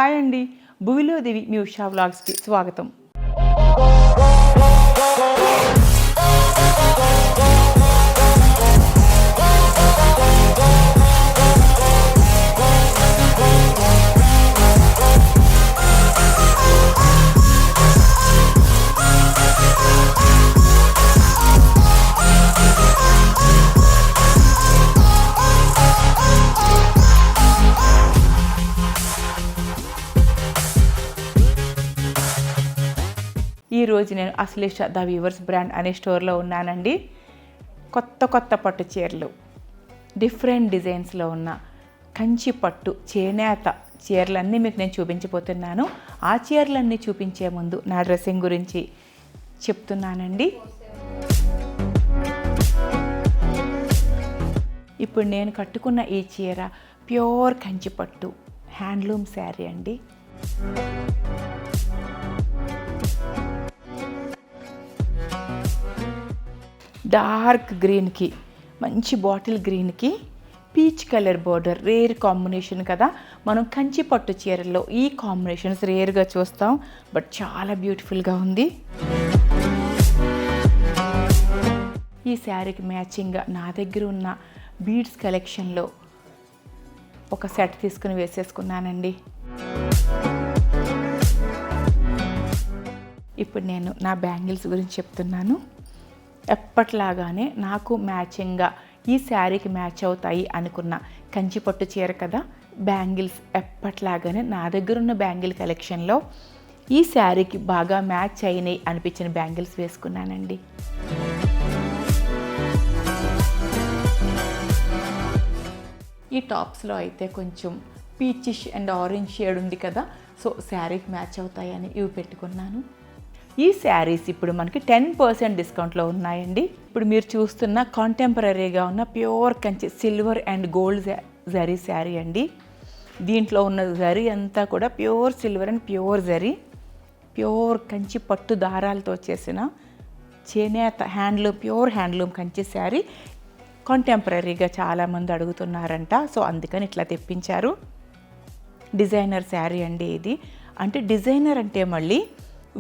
Hi అండి, భువిలో దేవి మీ ఉషా వ్లాగ్స్కి స్వాగతం. ఈరోజు నేను అశ్లేష ద వీవర్స్ బ్రాండ్ అనే స్టోర్లో ఉన్నానండి. కొత్త పట్టు చీరలు, డిఫరెంట్ డిజైన్స్లో ఉన్న కంచి పట్టు చేనేత చీరలన్నీ మీకు నేను చూపించబోతున్నాను. ఆ చీరలన్నీ చూపించే ముందు నా డ్రెస్సింగ్ గురించి చెప్తున్నానండి. ఇప్పుడు నేను కట్టుకున్న ఈ చీర ప్యూర్ కంచి పట్టు హ్యాండ్లూమ్ శారీ అండి. డార్క్ గ్రీన్కి మంచి బాటిల్ గ్రీన్కి peach colour border, rare combination కదా. మనం కంచి పట్టు చీరల్లో ఈ కాంబినేషన్స్ రేర్గా చూస్తాం, బట్ చాలా బ్యూటిఫుల్గా ఉంది. ఈ శారీకి మ్యాచింగ్గా నా దగ్గర ఉన్న బీడ్స్ కలెక్షన్లో ఒక సెట్ తీసుకుని వేసేసుకున్నానండి. ఇప్పుడు నేను నా బ్యాంగిల్స్ గురించి చెప్తున్నాను. ఎప్పట్లాగానే నాకు మ్యాచింగ్గా ఈ శారీకి మ్యాచ్ అవుతాయి అనుకున్న కంచిపట్టు చీర కదా, బ్యాంగిల్స్ ఎప్పట్లాగానే నా దగ్గర ఉన్న బ్యాంగిల్ కలెక్షన్లో ఈ శారీకి బాగా మ్యాచ్ అయినాయి అనిపించిన బ్యాంగిల్స్ వేసుకున్నానండి. ఈ టాప్స్లో అయితే కొంచెం పీచిష్ అండ్ ఆరెంజ్ షేడ్ ఉంది కదా, సో శారీకి మ్యాచ్ అవుతాయని ఇవి పెట్టుకున్నాను. ఈ శారీస్ ఇప్పుడు మనకి 10% డిస్కౌంట్లో ఉన్నాయండి. ఇప్పుడు మీరు చూస్తున్న కాంటెంపరీగా ఉన్న pure Kanchi silver and gold zari sari అండి. దీంట్లో ఉన్న జరీ అంతా కూడా pure silver and pure zari, pure Kanchi పట్టు దారాలతో చేసిన చేనేత handloom, pure handloom Kanchi sari. కాంటెంపరీగా చాలామంది అడుగుతున్నారంట, సో అందుకని ఇట్లా తెప్పించారు. డిజైనర్ శారీ అండి ఇది. అంటే డిజైనర్ అంటే మళ్ళీ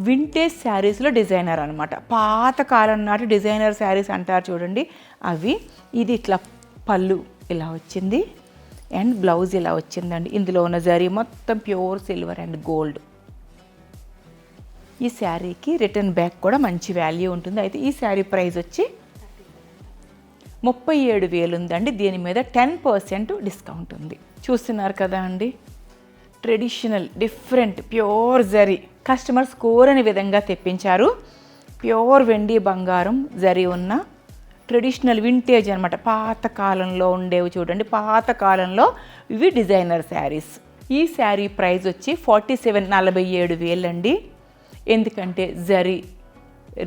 వింటేజ్ శారీస్లో డిజైనర్ అనమాట. పాతకాలం నాటి డిజైనర్ శారీస్ అంటారు చూడండి, అవి. ఇది ఇట్లా పళ్ళు ఇలా వచ్చింది అండ్ బ్లౌజ్ ఇలా వచ్చిందండి. ఇందులో ఉన్న జరీ మొత్తం ప్యూర్ సిల్వర్ అండ్ గోల్డ్. ఈ శారీకి రిటర్న్ బ్యాక్ కూడా మంచి వాల్యూ ఉంటుంది. అయితే ఈ శారీ ప్రైస్ వచ్చి 37,000 ఉందండి. దీని మీద 10% డిస్కౌంట్ ఉంది. చూస్తున్నారు కదా అండి, traditional different pure zari customers కోరని విధంగా తెప్పించారు. ప్యూర్ వెండి బంగారం జరీ ఉన్న ట్రెడిషనల్ వింటేజ్ అనమాట. పాతకాలంలో ఉండేవి చూడండి, పాతకాలంలో ఇవి డిజైనర్ శారీస్. ఈ శారీ ప్రైస్ వచ్చి 47,000 అండి. ఎందుకంటే జరీ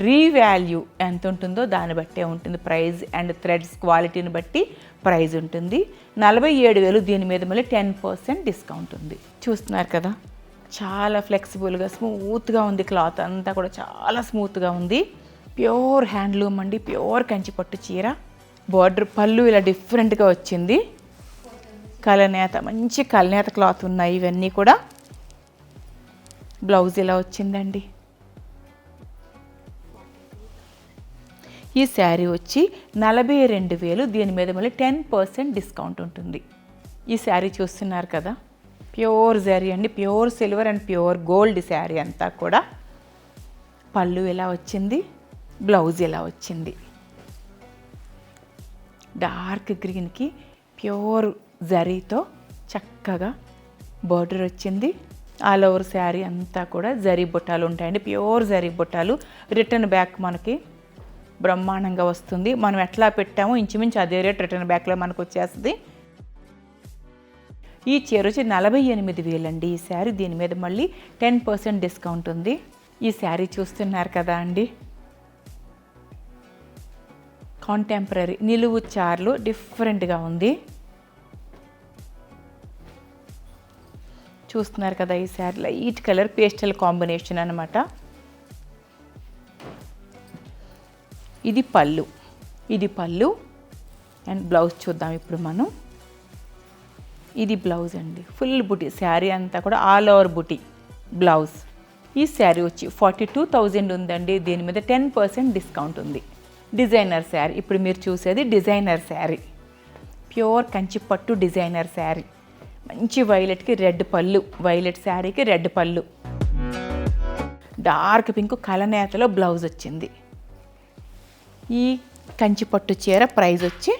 రీవాల్యూ ఎంత ఉంటుందో దాన్ని బట్టే ఉంటుంది ప్రైస్, అండ్ థ్రెడ్స్ క్వాలిటీని బట్టి ప్రైస్ ఉంటుంది. 47,000. దీని మీద మళ్ళీ 10% డిస్కౌంట్ ఉంది. చూస్తున్నారు కదా, చాలా ఫ్లెక్సిబుల్గా స్మూత్గా ఉంది. క్లాత్ అంతా కూడా చాలా స్మూత్గా ఉంది. ప్యూర్ హ్యాండ్లూమ్ అండి, ప్యూర్ కంచిపట్టు చీర. బార్డర్ పళ్ళు ఇలా డిఫరెంట్గా వచ్చింది. కలనేత, మంచి కలనేత క్లాత్ ఉన్నాయి ఇవన్నీ కూడా. బ్లౌజ్ ఇలా వచ్చిందండి. ఈ శారీ వచ్చి 42,000. దీని మీద మళ్ళీ 10% డిస్కౌంట్ ఉంటుంది. ఈ శారీ చూస్తున్నారు కదా, ప్యూర్ జరీ అండి, pure silver and pure gold sari అంతా కూడా. పళ్ళు ఇలా వచ్చింది, బ్లౌజ్ ఇలా వచ్చింది. డార్క్ గ్రీన్కి ప్యూర్ జరీతో చక్కగా బార్డర్ వచ్చింది. ఆల్ ఓవర్ శారీ అంతా కూడా జరీ బుట్టాలు ఉంటాయండి, ప్యూర్ జరీ బుట్టాలు. రిటర్న్ బ్యాక్ మనకి బ్రహ్మాండంగా వస్తుంది. మనం ఎట్లా పెట్టామో ఇంచుమించు అదే రేట్ రిటర్న్ బ్యాక్లో మనకు వచ్చేస్తుంది. ఈ చీర వచ్చి 48,000 అండి ఈ శారీ. దీని మీద మళ్ళీ 10% డిస్కౌంట్ ఉంది. ఈ శారీ చూస్తున్నారు కదా అండి, కాంటెంపరీ నిలువు చార్లు డిఫరెంట్గా ఉంది. చూస్తున్నారు కదా, ఈ sari light colour pastel combination అనమాట. ఇది పళ్ళు అండ్ బ్లౌజ్ చూద్దాం ఇప్పుడు మనం. ఇది బ్లౌజ్ అండి, ఫుల్ బుటీ శారీ అంతా కూడా ఆల్ ఓవర్ బుటీ బ్లౌజ్. ఈ శారీ వచ్చి 42,000 ఉందండి. దీని మీద 10% డిస్కౌంట్ ఉంది. డిజైనర్ శారీ, ఇప్పుడు మీరు చూసేది డిజైనర్ శారీ, ప్యూర్ కంచి పట్టు డిజైనర్ శారీ. మంచి వైలెట్కి రెడ్ పళ్ళు, వైలెట్ శారీకి రెడ్ పళ్ళు, డార్క్ పింక్ కలనేతలో బ్లౌజ్ వచ్చింది. ఈ కంచి పట్టు చీర ప్రైస్ వచ్చి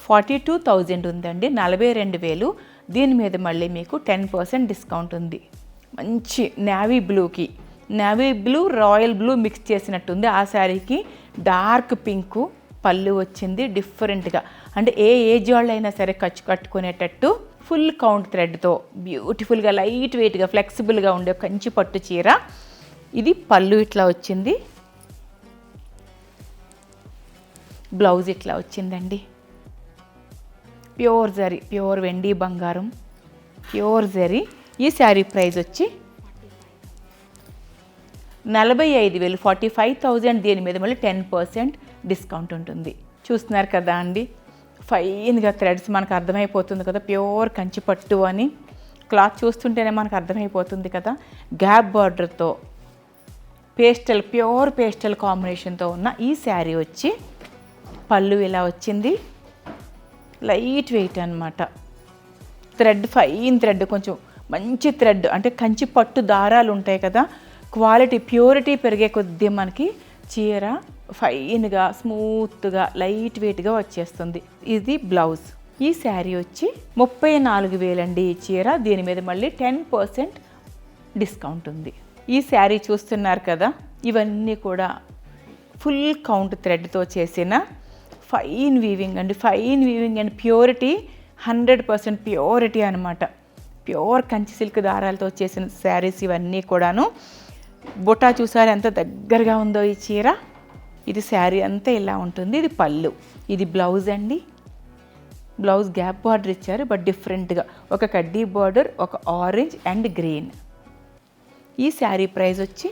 42,000 ఉందండి, 42,000. దీని మీద మళ్ళీ మీకు 10% డిస్కౌంట్ ఉంది. మంచి నేవీ బ్లూకి, navy blue royal blue mix చేసినట్టుంది. ఆ శారీకి డార్క్ పింక్ పళ్ళు వచ్చింది డిఫరెంట్గా. అంటే ఏ ఏజ్ వాళ్ళు అయినా సరే కట్టుకునేటట్టు ఫుల్ కౌంట్ థ్రెడ్తో బ్యూటిఫుల్గా లైట్ వెయిట్గా ఫ్లెక్సిబుల్గా ఉండే కంచి పట్టు చీర. ఇది పళ్ళు ఇట్లా వచ్చింది, బ్లౌజ్ ఇట్లా వచ్చిందండి. ప్యూర్ జరీ, ప్యూర్ వెండి బంగారం, ప్యూర్ జరీ. ఈ శారీ ప్రైస్ వచ్చి 45,000, 45,000. దీని మీద మళ్ళీ 10% డిస్కౌంట్ ఉంటుంది. చూస్తున్నారు కదా అండి, ఫైన్గా థ్రెడ్స్ మనకు అర్థమైపోతుంది కదా, ప్యూర్ కంచి పట్టు అని. క్లాత్ చూస్తుంటేనే మనకు అర్థమైపోతుంది కదా. గ్యాప్ బార్డర్తో పేస్టల్, ప్యూర్ పేస్టల్ కాంబినేషన్తో ఉన్న ఈ శారీ వచ్చి పళ్ళు ఇలా వచ్చింది. లైట్ వెయిట్ అనమాట. థ్రెడ్ ఫైన్ థ్రెడ్, కొంచెం మంచి థ్రెడ్, అంటే కంచి పట్టు దారాలు ఉంటాయి కదా, క్వాలిటీ ప్యూరిటీ పెరిగే కొద్దీ మనకి చీర ఫైన్గా స్మూత్గా లైట్ వెయిట్గా వచ్చేస్తుంది. ఇది బ్లౌజ్. ఈ శారీ వచ్చి 34,000 అండి ఈ చీర. దీని మీద మళ్ళీ 10% డిస్కౌంట్ ఉంది. ఈ శారీ చూస్తున్నారు కదా, ఇవన్నీ కూడా ఫుల్ కౌంట్ థ్రెడ్తో చేసిన ఫైన్ వీవింగ్ అండి, fine weaving and purity 100% purity అనమాట. ప్యూర్ కంచి సిల్క్ దారాలతో చేసిన శారీస్ ఇవన్నీ కూడాను. బుటా చూసారు ఎంత దగ్గరగా ఉందో ఈ చీర. ఇది శారీ అంతా ఇలా ఉంటుంది. ఇది పళ్ళు, ఇది బ్లౌజ్ అండి. బ్లౌజ్ గ్యాప్ బార్డర్ ఇచ్చారు, బట్ డిఫరెంట్గా ఒక కడ్డీ బార్డర్, ఒక ఆరెంజ్ అండ్ గ్రీన్. ఈ శారీ ప్రైస్ వచ్చి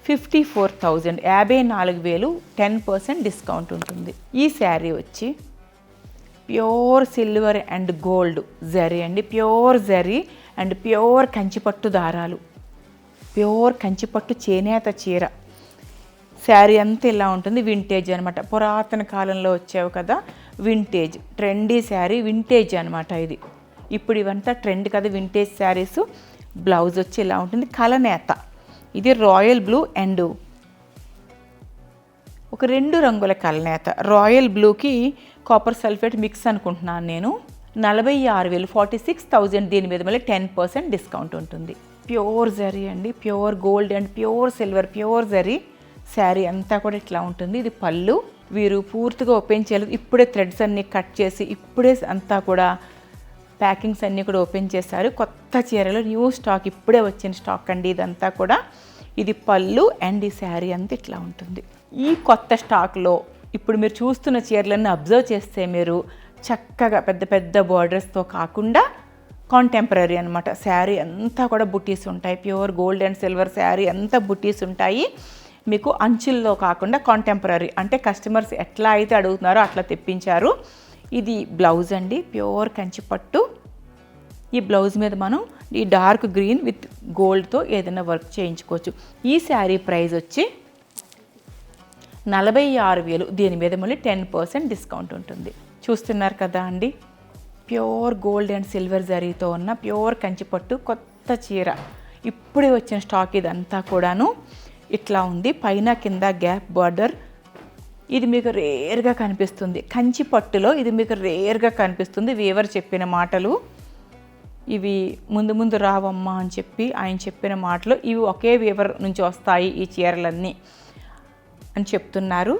54,000, 54,000, 10% డిస్కౌంట్ ఉంటుంది. ఈ శారీ వచ్చి pure silver and gold zari అండి, ప్యూర్ జరీ అండ్ ప్యూర్ కంచిపట్టు దారాలు, ప్యూర్ కంచిపట్టు చేనేత చీర. శారీ అంతా ఇలా ఉంటుంది. వింటేజ్ అనమాట, పురాతన కాలంలో వచ్చావు కదా, వింటేజ్ ట్రెండీ శారీ, వింటేజ్ అనమాట ఇది. ఇప్పుడు ఇవంతా ట్రెండ్ కదా వింటేజ్ శారీస్. బ్లౌజ్ వచ్చి ఇలా ఉంటుంది, కలనేత. ఇది రాయల్ బ్లూ అండ్ ఒక 2 రంగుల కలనేత. రాయల్ బ్లూకి కాపర్ సల్ఫేట్ మిక్స్ అనుకుంటున్నాను నేను. 46,000, 46,000. దీని మీద మళ్ళీ 10% డిస్కౌంట్ ఉంటుంది. ప్యూర్ జరీ అండి, pure gold and pure silver, pure zari. Sari అంతా కూడా ఇట్లా ఉంటుంది. ఇది పళ్ళు. వీరు పూర్తిగా ఓపెన్ చేయలేదు, ఇప్పుడే థ్రెడ్స్ అన్నీ కట్ చేసి ఇప్పుడే అంతా కూడా ప్యాకింగ్స్ అన్నీ కూడా ఓపెన్ చేశారు. కొత్త చీరలు, న్యూ స్టాక్, ఇప్పుడే వచ్చిన స్టాక్ అండి ఇదంతా కూడా. ఇది పళ్ళు అండ్ ఈ శారీ అంతా ఇట్లా ఉంటుంది. ఈ కొత్త స్టాక్లో ఇప్పుడు మీరు చూస్తున్న చీరలన్నీ అబ్జర్వ్ చేస్తే మీరు చక్కగా పెద్ద పెద్ద బార్డర్స్తో కాకుండా కాంటెంపరీ అనమాట. శారీ అంతా కూడా బుటీస్ ఉంటాయి. Pure gold and silver sari అంతా బుటీస్ ఉంటాయి. మీకు అంచుల్లో కాకుండా కాంటెంపరీ, అంటే కస్టమర్స్ ఎట్లా అయితే అడుగుతున్నారో అట్లా తెప్పించారు. ఇది బ్లౌజ్ అండి, ప్యూర్ కంచిపట్టు. ఈ బ్లౌజ్ మీద మనం ఈ డార్క్ గ్రీన్ విత్ గోల్డ్తో ఏదైనా వర్క్ చేయించుకోవచ్చు. ఈ శారీ ప్రైస్ వచ్చి 46,000. దీని మీద మళ్ళీ 10% డిస్కౌంట్ ఉంటుంది. చూస్తున్నారు కదా అండి, ప్యూర్ గోల్డ్ అండ్ సిల్వర్ జరీతో ఉన్న ప్యూర్ కంచిపట్టు కొత్త చీర. ఇప్పుడే వచ్చిన స్టాక్ ఇదంతా కూడాను. ఇట్లా ఉంది, పైన కింద గ్యాప్ బార్డర్. ఇది మీకు రేర్గా కనిపిస్తుంది కంచి పట్టులో, ఇది మీకు రేర్గా కనిపిస్తుంది. వీవర్ చెప్పిన మాటలు ఇవి ముందు ముందు రావమ్మా అని చెప్పి ఆయన చెప్పిన మాటలు ఇవి ఒకే వీవర్ నుంచి వస్తాయి ఈ చీరలన్నీ అని చెప్తున్నారు.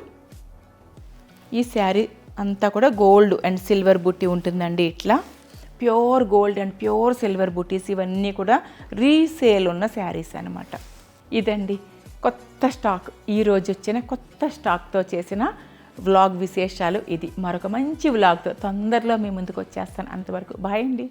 ఈ శారీ అంతా కూడా గోల్డ్ అండ్ సిల్వర్ బుట్టి ఉంటుందండి. ఇట్లా pure gold and pure silver బుట్టీస్ ఇవన్నీ కూడా రీసేల్ ఉన్న శారీస్ అనమాట. ఇదండి కొత్త స్టాక్, ఈరోజు వచ్చిన కొత్త స్టాక్తో చేసిన వ్లాగ్ విశేషాలు. ఇది మరొక మంచి వ్లాగ్తో తొందరలో మీ ముందుకు వచ్చేస్తాను. అంతవరకు బాయ్ అండి.